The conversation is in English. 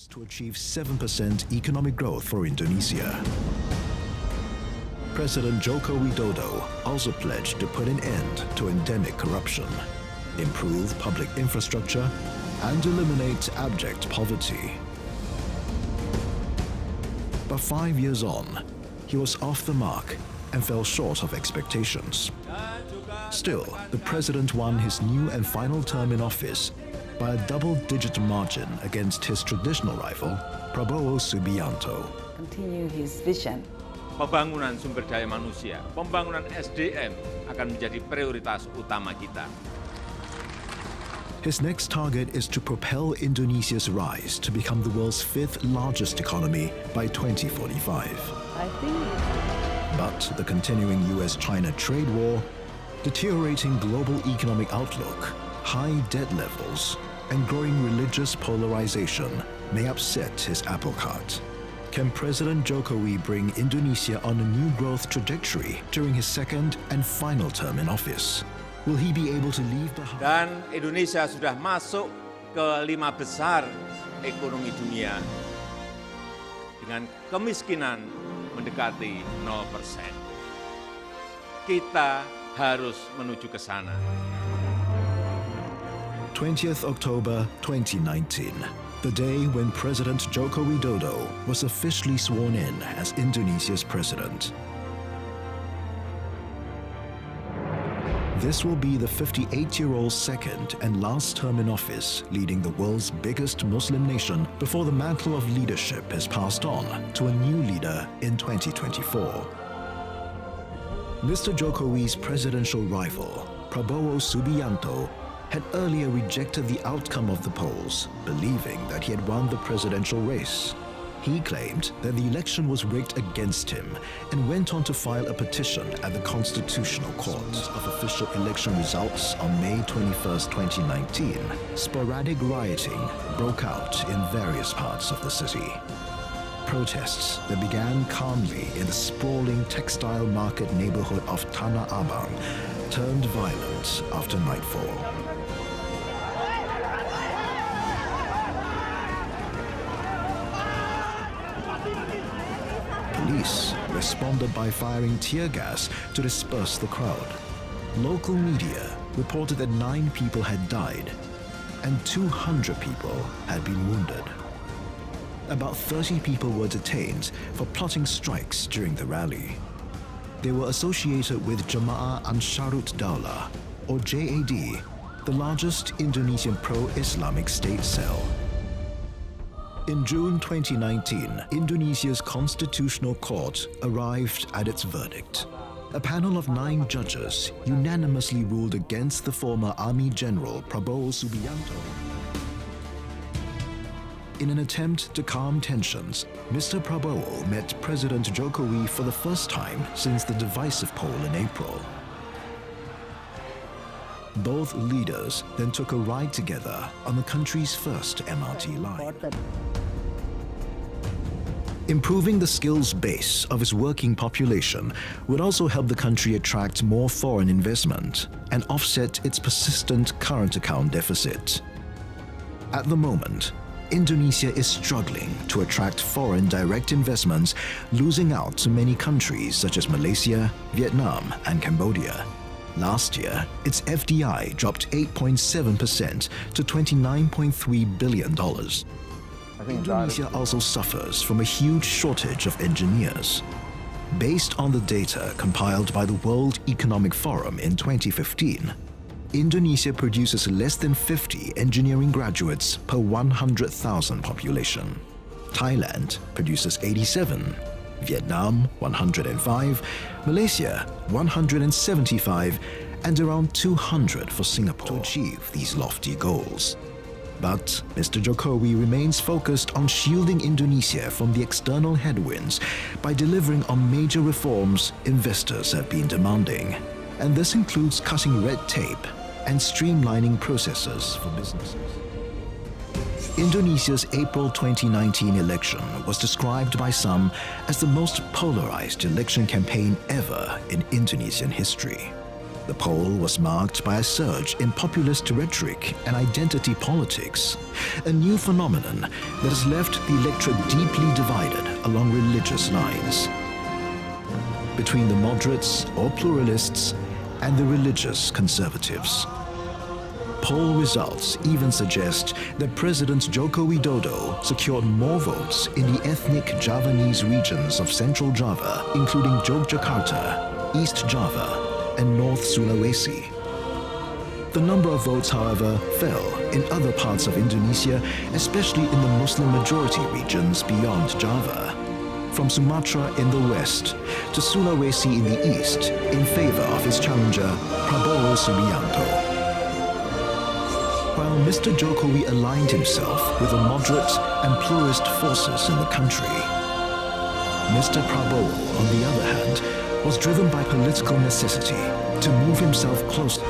to achieve 7% economic growth for Indonesia. President Joko Widodo also pledged to put an end to endemic corruption, improve public infrastructure, and eliminate abject poverty. But 5 years on, he was off the mark and fell short of expectations. Still, the president won his new and final term in office by a double-digit margin against his traditional rival, Prabowo Subianto. Continue his vision. Pembangunan sumber daya manusia, pembangunan SDM akan menjadi prioritas utama kita. His next target is to propel Indonesia's rise to become the world's 5th largest economy by 2045. I think But the continuing US-China trade war, deteriorating global economic outlook, high debt levels, and growing religious polarization may upset his apple cart. Can President Jokowi bring Indonesia on a new growth trajectory during his second and final term in office? Will he be able to leave behind? Dan Indonesia sudah masuk ke 5 besar ekonomi dunia dengan kemiskinan mendekati 0%. Kita harus menuju ke sana. 20th October 2019, the day when President Joko Widodo was officially sworn in as Indonesia's president. This will be the 58-year-old's second and last term in office, leading the world's biggest Muslim nation before the mantle of leadership is passed on to a new leader in 2024. Mr. Jokowi's presidential rival, Prabowo Subianto, had earlier rejected the outcome of the polls, believing that he had won the presidential race. He claimed that the election was rigged against him and went on to file a petition at the Constitutional Court. Of official election results on May 21, 2019, sporadic rioting broke out in various parts of the city. Protests that began calmly in the sprawling textile market neighborhood of Tanah Abang turned violent after nightfall. Police responded by firing tear gas to disperse the crowd. Local media reported that 9 people had died and 200 people had been wounded. About 30 people were detained for plotting strikes during the rally. They were associated with Jamaah Ansharut Daulah, or JAD, the largest Indonesian pro-Islamic state cell. In June 2019, Indonesia's Constitutional Court arrived at its verdict. A panel of 9 judges unanimously ruled against the former Army General Prabowo Subianto. In an attempt to calm tensions, Mr. Prabowo met President Jokowi for the first time since the divisive poll in April. Both leaders then took a ride together on the country's first MRT line. Improving the skills base of its working population would also help the country attract more foreign investment and offset its persistent current account deficit. At the moment, Indonesia is struggling to attract foreign direct investments, losing out to many countries such as Malaysia, Vietnam, and Cambodia. Last year, its FDI dropped 8.7% to $29.3 billion. Indonesia also suffers from a huge shortage of engineers. Based on the data compiled by the World Economic Forum in 2015, Indonesia produces less than 50 engineering graduates per 100,000 population. Thailand produces 87, Vietnam 105, Malaysia 175, and around 200 for Singapore to achieve these lofty goals. But Mr. Jokowi remains focused on shielding Indonesia from the external headwinds by delivering on major reforms investors have been demanding. And this includes cutting red tape and streamlining processes for businesses. Indonesia's April 2019 election was described by some as the most polarized election campaign ever in Indonesian history. The poll was marked by a surge in populist rhetoric and identity politics, a new phenomenon that has left the electorate deeply divided along religious lines, between the moderates or pluralists and the religious conservatives. Poll results even suggest that President Jokowi secured more votes in the ethnic Javanese regions of Central Java, including Yogyakarta, East Java, and North Sulawesi. The number of votes, however, fell in other parts of Indonesia, especially in the Muslim-majority regions beyond Java, from Sumatra in the west to Sulawesi in the east, in favor of his challenger, Prabowo Subianto. While Mr. Jokowi aligned himself with the moderate and pluralist forces in the country, Mr. Prabowo, on the other hand, was driven by political necessity to move himself closer